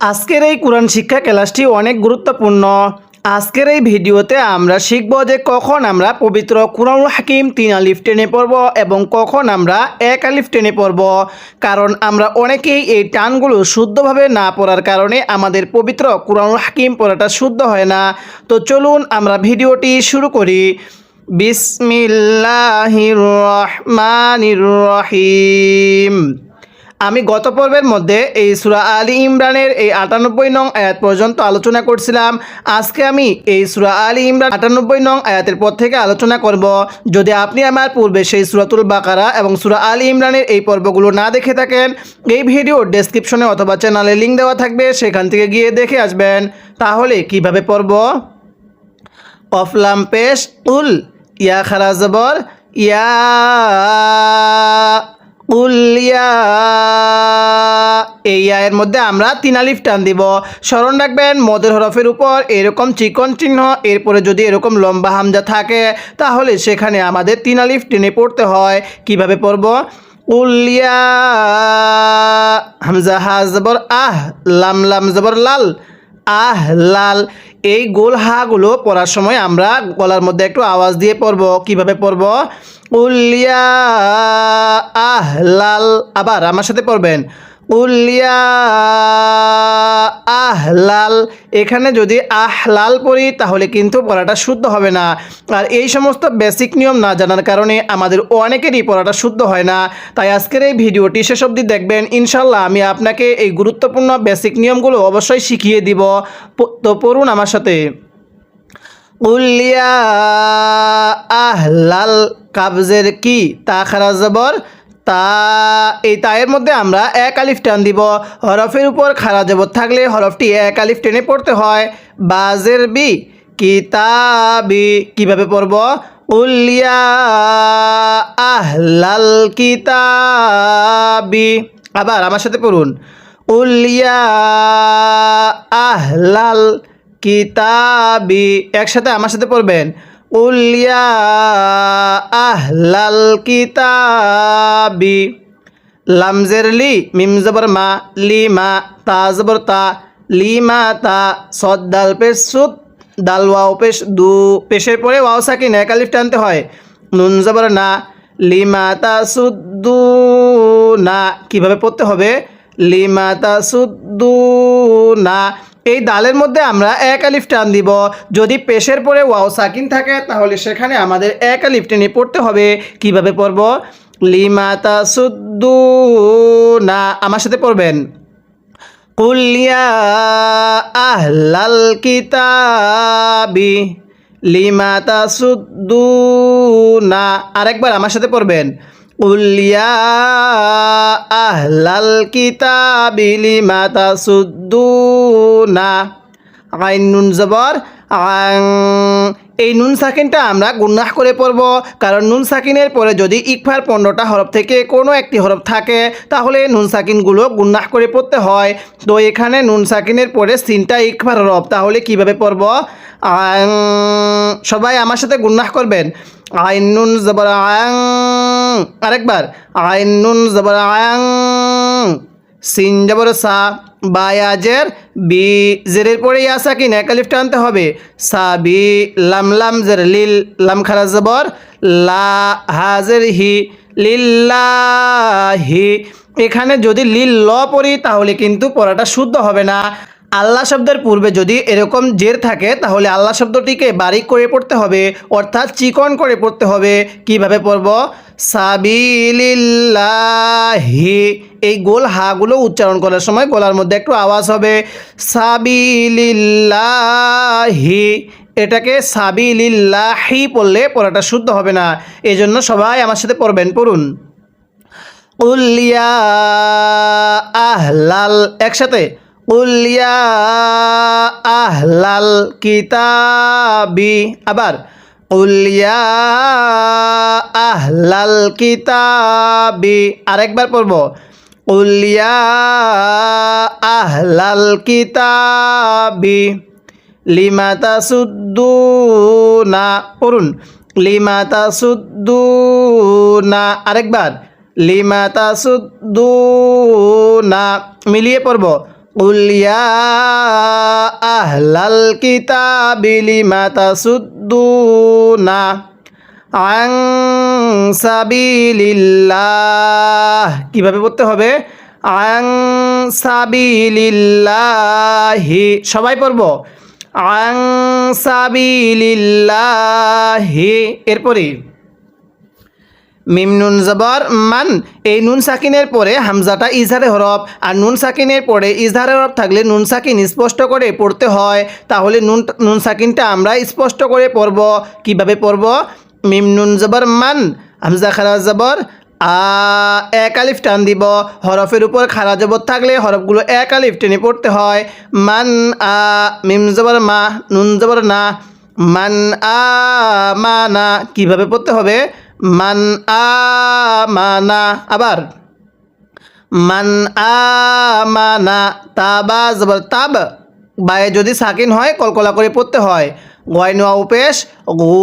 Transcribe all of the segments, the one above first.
আজকের এই কোরআন শিক্ষা ক্লাসটি অনেক গুরুত্বপূর্ণ। আজকের এই ভিডিওতে আমরা শিখব যে কখন আমরা পবিত্র কুরআনুল হাকিম 3 আলিফ টেনে পড়ব এবং কখন আমরা 1 আলিফ টেনে পড়ব। কারণ আমরা অনেকেই এই টানগুলো শুদ্ধভাবে না পড়ার কারণে আমাদের পবিত্র কুরআনুল হাকিম পড়াটা শুদ্ধ হয় না। তো চলুন আমরা ভিডিওটি শুরু করি। বিসমিল্লাহির রহমানির রহিম। আমি গত পর্বের মধ্যে এই সূরা আলী ইমরানের এই 98 নং আয়াত পর্যন্ত আলোচনা করছিলাম। আজকে আমি এই সূরা আলী ইমরান 98 নং আয়াতের পর থেকে আলোচনা করব। যদি আপনি আমার পূর্বে সেই সূরাতুল বাকারা এবং সূরা আলী ইমরানের এই পর্বগুলো না দেখে থাকেন, এই ভিডিওর ডেসক্রিপশনে অথবা চ্যানেলে লিঙ্ক দেওয়া থাকবে, সেখান থেকে গিয়ে দেখে আসবেন। তাহলে কিভাবে পড়ব? অফলাম পেশ উল, ইয়া খারা জবর ইয়া, উলিয়া। এই আয়ের মধ্যে আমরা 3 আলিফ টান দিব। স্মরণ রাখবেন মদের হরফের উপর এরকম চিকন চিহ্ন, এরপরে যদি এরকম লম্বা হামজা থাকে তাহলে সেখানে আমাদের 3 আলিফ টেনে পড়তে হয়। কিভাবে পড়ব? উলিয়া, হামজা হা জবর আহ, লাম লাম জবর লাল, আহ লাল। এই গোল হাগুলো পড়ার সময় আমরা গলার মধ্যে একটু আওয়াজ দিয়ে পড়ব। কিভাবে পড়ব? উলিয়া আহ লাল। আবার আমার সাথে পড়বেন, উলিয়া আহ লাল। এখানে যদি আহ লাল পড়ি তাহলে কিন্তু পড়াটা শুদ্ধ হবে না। আর এই সমস্ত বেসিক নিয়ম না জানার কারণে আমাদের অনেকেরই পড়াটা শুদ্ধ হয় না। তাই আজকের এই ভিডিওটি শেষ অবধি দেখবেন। ইনশাল্লাহ আমি আপনাকে এই গুরুত্বপূর্ণ বেসিক নিয়মগুলো অবশ্যই শিখিয়ে দিব। তো পড়ুন আমার সাথে। উলিয়া আহ লাল, কাবজের কি, তা খারা জবর তা। এই তায়ের মধ্যে আমরা 1 আলিফ টান দিব। হরফের উপর খারা জবর থাকলে হরফটি 1 আলিফ টেনে পড়তে হয়। বাজের বি, কিতাবি। কিভাবে পড়ব? উলিয়া আহলাল কিতাবি। আবার আমার সাথে পড়ুন, উলিয়া আহলাল কিতাবি। একসাথে আমার সাথে পড়বেন, উলিয়া আহলাল কিতাবি। লামজের লি, মিম জবর মা, লি মা, তা জবর তা, লি মা তা। সদ দাল পেশ সুদ, দাল ওয়াও পেশ দু। পেশের পরে ওয়াও সাকিন 1 আলিফ টানতে হয়। নুন জবর না, লিমা তা সুদ্দু না। কিভাবে পড়তে হবে? লিমা তা সুদ্দু না। এই দালের মধ্যে আমরা 1 আলিফ টান দিব। যদি পেশের পরে ওয়াও সাকিন থাকে তাহলে সেখানে আমাদের 1 আলিফ টেনে পড়তে হবে। কিভাবে পড়ব? লিমা তাসুদ্দু না। আমার সাথে পড়বেন, কুল ইয়া আহলাল কিতাবি লিমা তাসুদ্দু না। আরেকবার আমার সাথে পড়বেন, কুল ইয়া আহলাল কিতাবি লিমা তাসুদ্দুনা। আইন নুন জবর আং। এই নুন সাকিনটা আমরা গুন্নাহ করে পড়ব, কারণ নুন সাকিনের পরে যদি ইকফার 15টা হরফ থেকে কোনো একটি হরফ থাকে তাহলে নুন সাকিনগুলো গুন্নাহ করে পড়তে হয়। তো এখানে নুন সাকিনের পরে সিনটা ইকফার হরফ, তাহলে কিভাবে পড়ব? আং। সবাই আমার সাথে গুন্নাহ করবেন, আইন নুন জবর আং। আরেকবার, আইন নুন জবর আং, সিন জবর সা, বায়াজের বি, জেরের পরে ইয়া সাকিন 1 আলিফ টানতে হবে। সাবি, লাম লাম জের লিল, লাম খারা জবর লা, হাজের হি, লিল্লাহি। এখানে যদি লিল ল পড়ি তাহলে কিন্তু পড়াটা শুদ্ধ হবে না। আল্লাহ শব্দের পূর্বে যদি এরকম জের থাকে তাহলে আল্লাহ শব্দটিকে বারিক করে পড়তে হবে, অর্থাৎ চিকন করে পড়তে হবে। কিভাবে পড়ব? সাবিলিল্লাহি। এই গোল হাগুলো উচ্চারণ করার সময় গলার মধ্যে একটু আওয়াজ হবে। সাবিলিল্লাহি। এটাকে সাবিলিল্লাহি পড়লে পড়াটা শুদ্ধ হবে না। এই জন্য সবাই আমার সাথে পড়বেন। পড়ুন, উলিয়া আহলাল। একসাথে, উলিয়া আহলাল কিতাবি। আবার, উলিয়া আহলাল কিতাবি। আরেকবার পড়ব, উলিয়া আহলাল কিতাবি লিমা তাসুদ্দুনা। পড়ুন, লিমা তাসুদ্দুনা। আরেকবার, লিমা তাসুদ্দুনা। মিলিয়ে পড়ব, কুল ইয়া আহলাল কিতাবি লিমা তাসুদ্দুনা আন সাবিলিল্লাহ। কিভাবে পড়তে হবে? আন সাবিলিল্লাহি। সবাই পড়ব আন সাবিলিল্লাহি। এরপরে মিম নুন জবর মান, এই নুন সাকিনের পরে হামজাটা ইজহারে হরফ, আর নুন সাকিনের পরে ইজহারে হরফ থাকলে নুন সাকিন স্পষ্ট করে পড়তে হয়। তাহলে নুন সাকিনটা আমরা স্পষ্ট করে পড়ব। কিভাবে পড়ব? মিম নুন জবর মান, হামজা খারা জবর আ, এক আলিফ টান দিব। হরফের উপর খারা জবর থাকলে হরফগুলো এক আলিফ টেনে পড়তে হয়। মান আ, মিম জবর মা, নুন জবর না, মান আ মানা। কিভাবে পড়তে হবে? মান আমানা। আবার মান আমানা, তাবা জবর তাব, বায়ে যদি সাকিন হয় কলকলা করে পড়তে হয়। গয়ন ওয়াও পেশ গু,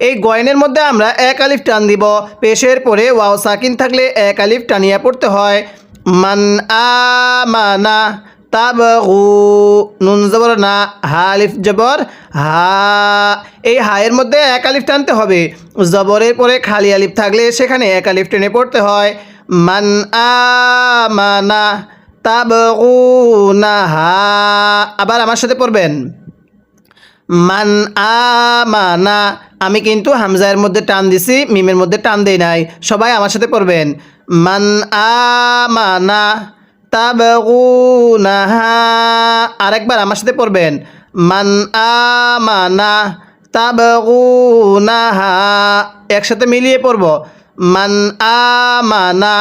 এই গয়নের মধ্যে আমরা এক আলিফ টান দিব। পেশের পরে ওয়াও সাকিন থাকলে এক আলিফ টানিয়া পড়তে হয়। মান আমানা তাবগু, নুন জবর না, হা আলিফ জবর হা, এই হায়ের মধ্যে এক আলিফ টানতে হবে। জবরের পরে খালি আলিফ থাকলে সেখানে এক আলিফ টেনে পড়তে হয়। মান আমানা তাবগুনাহা। আবার আমার সাথে পড়বেন মান আমানা। আমি কিন্তু হামজার মধ্যে টান দিছি, মিমের মধ্যে টান দেই নাই। সবাই আমার সাথে পড়বেন মান আমানা তাবগুনাহা। আরেকবার আমার সাথে পড়বেন মান আমানা তাবগুনাহা। একসাথে মিলিয়ে পড়ব মান আমানা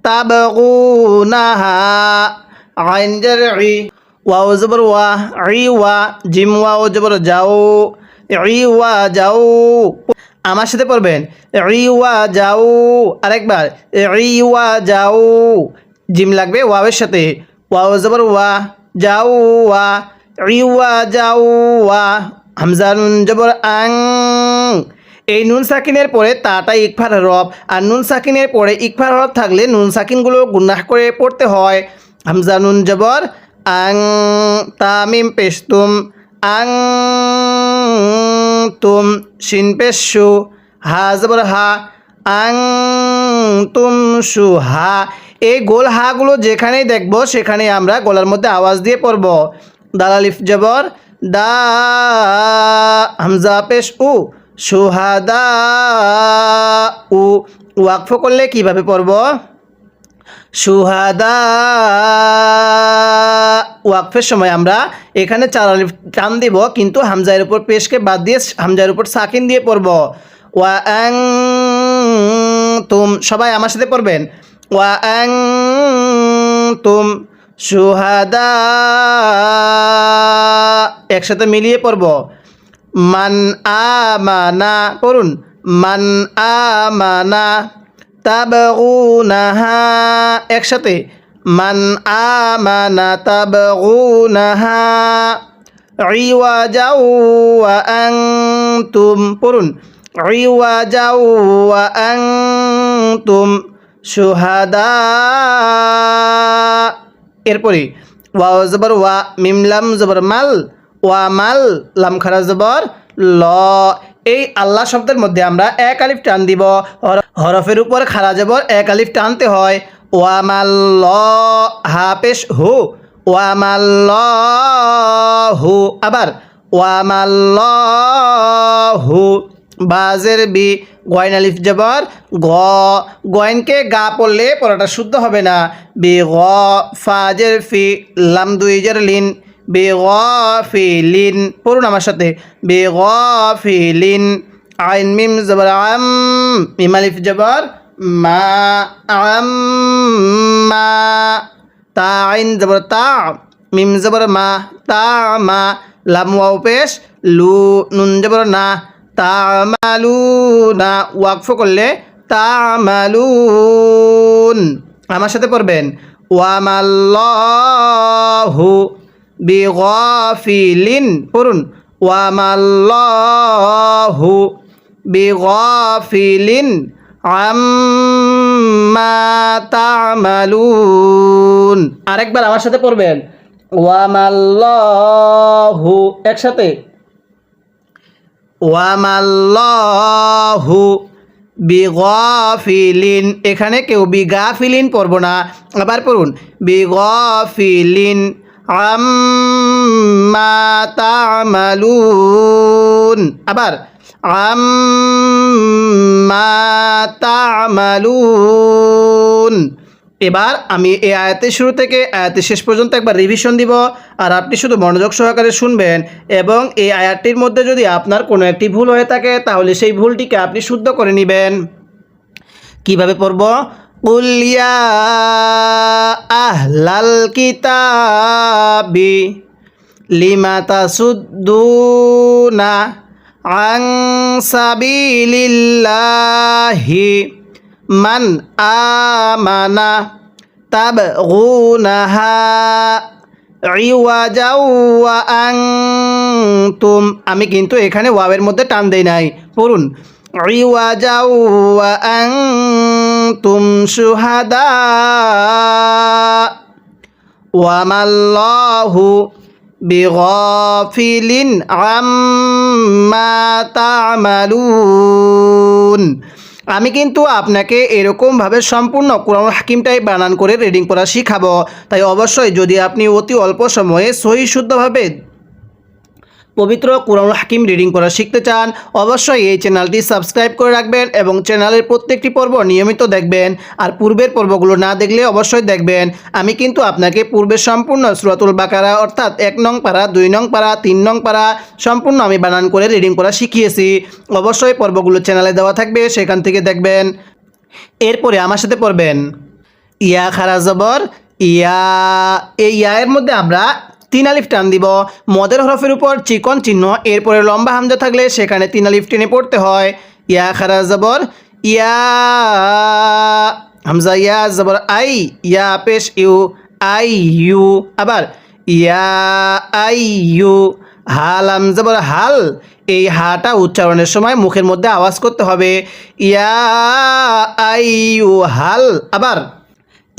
তাবগুনাহা। আইন জার ই, ওয়াও জবর ওয়া, ই ওয়া, জিম ওয়াও জবর যাও, ই ওয়া যাও। আমার সাথে পড়বেন ই ওয়া যাও। আরেকবার ই ওয়া যাও, জিম লাগবে ওয়াওয়ের সাথে। ওয়াও জবর ওয়া, যাও ওয়া, ই ওয়া যাও ওয়া। হামজা নুন জবর আং, এই নুন সাকিনের পরে তাটা ইকফার হরফ, আর নুন সাকিনের পরে ইকফার হরফ থাকলে নুন সাকিনগুলো গুনাহ করে পড়তে হয়। হামজা নুন জবর আং, তামিম পেশ তুম, আং তুম, শিন পেশ শু, হা জবর হা, আং তুম শু হা। এই গোল হাগুলো যেখানেই দেখব সেখানে আমরা গলার মধ্যে আওয়াজ দিয়ে পড়ব। দাল আলিফ জবর দা, হামজা পেশ উ, সুহাদা উ। ওয়াকফ করলে কিভাবে পড়ব? সুহাদা। ওয়াকফের সময় আমরা এখানে চার আলিফ টান দিব, কিন্তু হামজার উপর পেশকে বাদ দিয়ে হামজার উপর সাকিন দিয়ে পড়ব। ওয়া আং তুম, সবাই আমার সাথে পড়বেন ওয়া আং তুম সুহাদা। একসাথে মিলিয়ে পড়ব মান আমানা। পড়ুন মান আমানা তাবগুনাহা। একসাথে মান আমানা তাবগুনাহা ইওয়াজাও ওয়া আনতুম। পড়ুন ইওয়াজাও ওয়া আনতুম শুহাদা। এরপরে ওয়াও জবর ওয়া, মিম লাম জবর মাল, ওয়া মাল, লাম খারা জবর ল। এই আল্লাহ শব্দের মধ্যে আমরা এক আলিফ টান দিব। হরফের উপর খারা জবর এক আলিফ টানতে হয়। ওয়া মাল ল, হা পেশ হু, ওয়া মাল ল হু। আবার ওয়া মাল ল হু। বাজের বি, গয়ন আলিফ জবর গ, গয়নকে গা পড়লে পড়াটা শুদ্ধ হবে না। বি গ, ফাজের ফি, লাম দুইজের লিন, বি গ ফি লিন। পড়ুন আমার সাথে বি গ ফি লিন। আইন মিম জবর আম, মিম আলিফ জবর মা, আম মা। তা আইন জবর তা, মিম জবর মা, তা মা। লাম ওয়াও পেশ লু, নুন জবর না, তামালুনা। ওয়াকফ করলে তামালুন। আমার সাথে পড়বেন ওয়ামাল্লাহু বিগাফিলিন। পড়ুন ওয়ামাল্লাহু বিগাফিলিন আম্মা তা'মালুন। আরেকবার আমার সাথে পড়বেন, ওয়ামাল্লাহু, একসাথে, ওয়ামাল্লাহু বিগাফিলিন। এখানে কেউ বিগাফিলিন পড়ব না, আবার পড়ুন বিগাফিলিন আম্মা তা'মালুন। আবার আম্মা তা'মালুন। এবার আমি এই আয়াতের শুরু থেকে আয়াতের শেষ পর্যন্ত একবার রিভিশন দিব, আর আপনি শুধু মনোযোগ সহকারে শুনবেন, এবং এই আয়াতটির মধ্যে যদি আপনার কোনো একটি ভুল হয়ে থাকে তাহলে সেই ভুলটিকে আপনি শুদ্ধ করে নেবেন। কিভাবে পড়ব? কুল ইয়া আহলাল কিতাবি লিমা তাসুদ্দুনা আন সাবিলিল্লাহি মান আমানা তাবগুনাহা ইওয়াজাও ওয়া আনতুম। আমি কিন্তু এখানে ওয়াওয়ের মধ্যে টান দেই নাই, পড়ুন ইওয়াজাও ওয়া আনতুম শুহাদা ওয়ামাল্লাহু বিগাফিলিন আম্মা তা'মালুন। আমি কিন্তু আপনাকে এরকমভাবে সম্পূর্ণ কোরআনুল হাকিমটাই বানান করে রিডিং পড়া শিখাবো। তাই অবশ্যই যদি আপনি অতি অল্প সময়ে সহি শুদ্ধভাবে পবিত্র কোরআনুল হাকিম রিডিং করা শিখতে চান, অবশ্যই এই চ্যানেলটি সাবস্ক্রাইব করে রাখবেন এবং চ্যানেলের প্রত্যেকটি পর্ব নিয়মিত দেখবেন। আর পূর্বের পর্বগুলো না দেখলে অবশ্যই দেখবেন। আমি কিন্তু আপনাকে পূর্বের সম্পূর্ণ সূরাতুল বাকারা অর্থাৎ 1 নং পারা, 2 নং পারা, 3 নং পারা সম্পূর্ণ আমি বানান করে রিডিং করা শিখিয়েছি। অবশ্যই পর্বগুলো চ্যানেলে দেওয়া থাকবে, সেখান থেকে দেখবেন। এরপরে আমার সাথে পড়বেন ইয়া খারা জবর ইয়া। এই ইয়ের মধ্যে আমরা 3 আলিফ টান দিব। মদের হরফের উপর চিকন চিহ্ন, এরপরে লম্বা হামজা থাকলে সেখানে 3 আলিফ টেনে পড়তে হয়। ইয়া খারা জবর ইয়া, হামজা ইয়া জবর আই, ইয়া পেশ ইউ, আই ইউ। আবার ইয়া আই ইউ, হালাম জবর হাল। এই হাটা উচ্চারণের সময় মুখের মধ্যে আওয়াজ করতে হবে, ইয়া আই ইউ হাল। আবার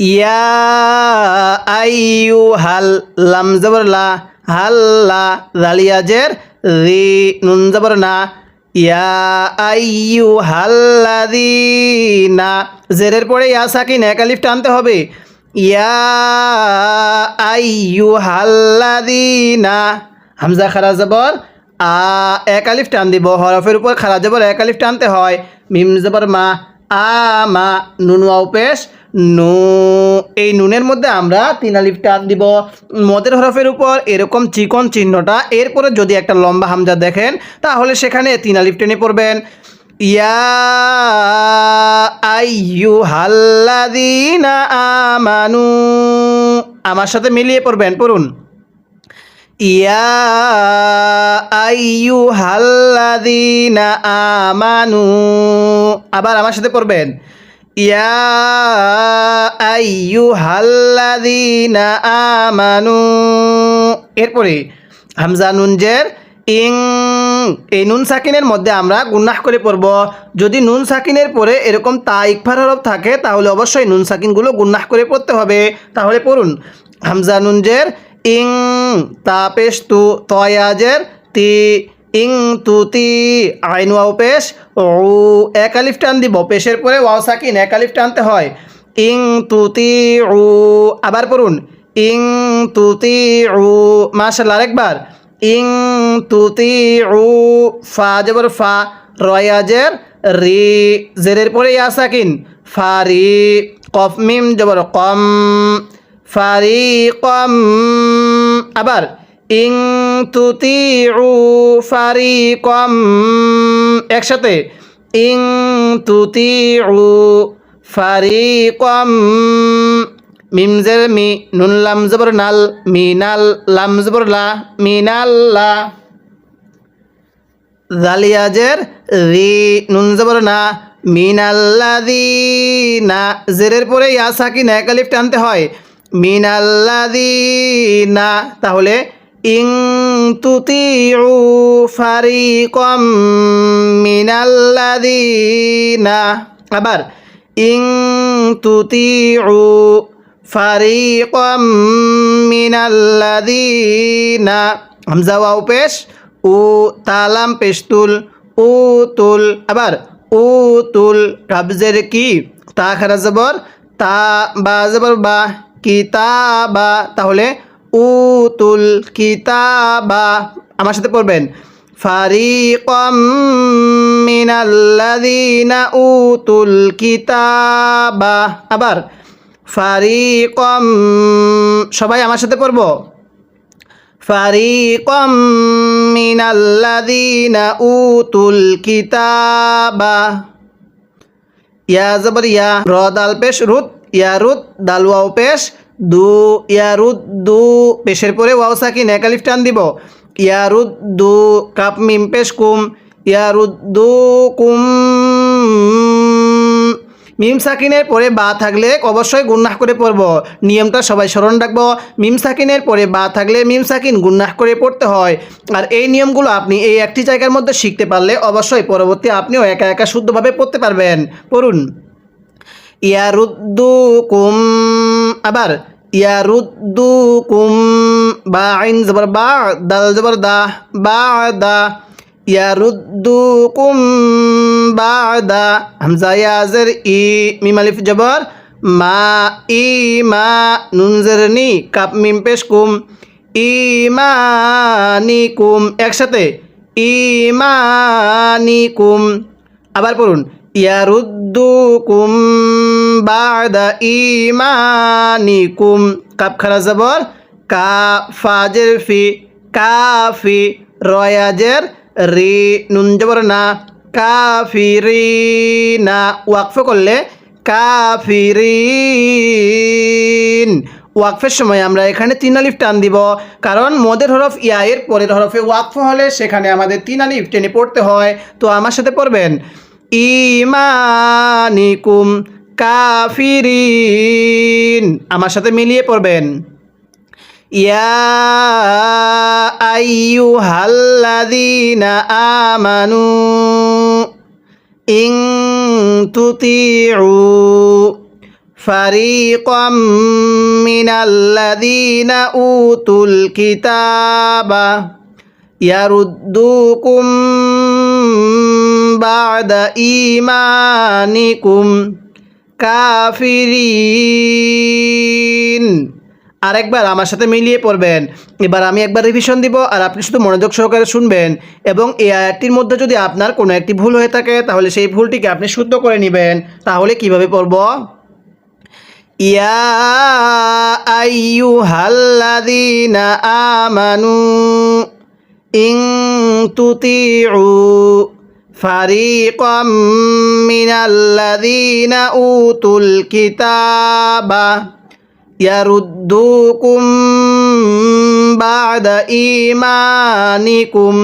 ইয়া আইয়ুহাল, লাম জবর লা, হাল্লা, জালিয়াজের রি, নুন জবর না, ইয়া আইয়ুহাল্লাযীনা। জেরের পরে ইয়া সাকিন এক আলিফ টানতে হবে, ইয়া আইয়ুহাল্লাযীনা। হামজা খারা জবর আ, এক আলিফ টান দিব। হরফের উপর খারা জবর এক আলিফ টানতে হয়। মিম জবর মা, আমা, নুন ওয়াও পেশ নু। এই নুনের মধ্যে আমরা 3 আলিফ টান দিব। মদের হরফের উপর এরকম চিকন চিহ্নটা, এরপরে যদি একটা লম্বা হামজা দেখেন তাহলে সেখানে 3 আলিফ টেনে পড়বেন। ইয়া আইয়ুহাল্লাযীনা আমানু। আমার সাথে মিলিয়ে পড়বেন, পড়ুন ইয়া আইয়ুহাল্লাযীনা আমানু। আবার আমার সাথে পড়বেন ইয়া আইয়ুহাল্লাযীনা আমানু। এরপরে হামজা নুন জের ইং। এই নুন সাকিনের মধ্যে আমরা গুন্নাহ করে পড়ব। যদি নুন সাকিনের পরে এরকম তা ইকফার হরফ থাকে তাহলে অবশ্যই নুন সাকিনগুলো গুন্নাহ করে পড়তে হবে। তাহলে পড়ুন হামজা নুন জের ইং, তা পেশ তু, তয়াজের তি, ইং তুতি, আইন ওয়াও পেশ ও, এক আলিফ টান দিব। পেশের পরে ওয়াও সাকিন এক আলিফ টানতে হয়, ইং তুতি উ। আবার পড়ুন ইং তুতি উ। মাশাআল্লাহ, আরেকবার ইং তুতি উ। ফা জবর ফা, রয়াজের রি, জেরের পরে ইয়া সাকিন ফারি, কফ মিম জবর কম, ফারিকম। আবার ইং তুতিউ ফারিকম, একসাথে ইং তুতিউ ফারিকম। মিম জের মি, নুন লাম জবর নাল, মিনাল, লাম জবর লা, মিনাল্লা। জালিয়াজের রি, নুন জবর না, মিনাল্লাযীনা। জেরের পরে ইয়া সাকিন এক আলিফ টানতে হয়, মিনাল্লাযীনা। তাহলে ইং তুতিউ ফারিকম মিনাল্লাযীনা। আবার ইং তুতিউ ফারিকাম মিনাল্লাযীনা হামজা ওয়াও পেশ উ তালাম পেশতুল উতুল আবার উতুল কাবজের কি তা খারা জবর তা বা জবর বা কিতাবা তাহলে উতুল কিতাবা আমার সাথে পড়বেন ফারিকাম মিনাল্লাযীনা উতুল কিতাবা আবার ফারিকাম সবাই আমার সাথে পড়ব ফারিকাম মিনাল্লাযীনা উতুল কিতাবা ইয়া জবর ইয়া র দাল পেশ রুত ইয়ারুদ দাল ওয়াও পেশ দু ইয়ারুদ্দু পেশের পরে ওয়াও সাকিন এক আলিফ টান দিব ইয়ারুদ্দু কাপ মিম পেশ কুম ইয়ারুদ্দুকুম মিম সাকিনের পরে বা থাকলে অবশ্যই গুন্নাহ করে পড়ব নিয়মটা সবাই স্মরণ রাখবো মিম সাকিনের পরে বা থাকলে মিম সাকিন গুন্নাহ করে পড়তে হয় আর এই নিয়মগুলো আপনি এই একটি জায়গার মধ্যে শিখতে পারলে অবশ্যই পরবর্তী আপনিও একা একা শুদ্ধভাবে পড়তে পারবেন পড়ুন ইয়ারুদ্দুকুম আবার ইয়ারুদ্দুকুম বা আইন জবর বা দাল জবর দা বাদা ইয়ারুদ্দুকুম বাদা হামজা ইয়াজের ই মিম আলিফ জবর মা ই মা নুন জের নি কাপ মিম পেশ কুম ইমানিকুম একসাথে ইমানিকুম আবার পড়ুন ইয়ারুদ্দুকুম বাদা ইমানিকুম কাপ খারা জবর কা ফাজের ফি কাফি রয়াজের রি নুন জবর না কাফিরিনা ওয়াকফ করলে কাফিরিন ওয়াকফের সময় আমরা এখানে 3 আলিফ টান দিব কারণ মদের হরফ ইয়া এর পরের হরফে ওয়াকফ হলে সেখানে আমাদের 3 আলিফ টেনে পড়তে হয় তো আমার সাথে পড়বেন ইমানিকুম কাফিরিন আমার সাথে মিলিয়ে পড়বেন ইয়া আইয়ুহাল্লাযীনা আমানু ইন তুতিউ ফারিকাম মিনাল্লাযীনা উতুল কিতাবা ইয়ারুদ্দুকুম বা'দা ঈমানিকুম কাফিরিন আরেকবার আমার সাথে মিলিয়ে পড়বেন এবার আমি একবার রিভিশন দিব আর আপনি শুধু মনোযোগ সহকারে শুনবেন এবং এই আয়াতটির মধ্যে যদি আপনার কোনো একটি ভুল হয়ে থাকে তাহলে সেই ভুলটিকে আপনি শুদ্ধ করে নেবেন তাহলে কিভাবে পড়ব ইয়া আইয়ুহাল্লাযীনা আমানু ইন তুতিউ ফারিকাম মিনাল্লাযীনা উতুল কিতাবা ইয়ারুদ্দুকুম বা'দা ঈমানিকুম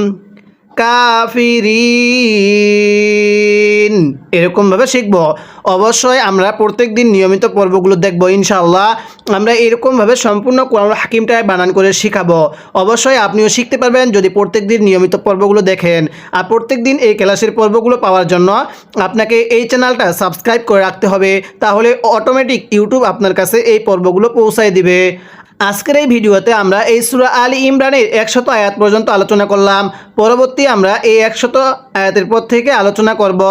কাফিরিন এরকমভাবে শিখব অবশ্যই আমরা প্রত্যেক দিন নিয়মিত পর্বগুলো দেখব ইনশাআল্লাহ আমরা এরকমভাবে সম্পূর্ণ কোরআন হাকিমটায় বানান করে শেখাবো অবশ্যই আপনিও শিখতে পারবেন যদি প্রত্যেক দিন নিয়মিত পর্বগুলো দেখেন আর প্রত্যেক দিন এই ক্লাসের পর্বগুলো পাওয়ার জন্য আপনাকে এই চ্যানেলটা সাবস্ক্রাইব করে রাখতে হবে তাহলে অটোমেটিক ইউটিউব আপনার কাছে এই পর্বগুলো পৌঁছায় দিবে আজকের এই ভিডিওতে আমরা এই সূরা আলী ইমরানের 100 আয়াত পর্যন্ত আলোচনা করলাম পরবর্তী আমরা এই 100 আয়াতের পর থেকে আলোচনা করব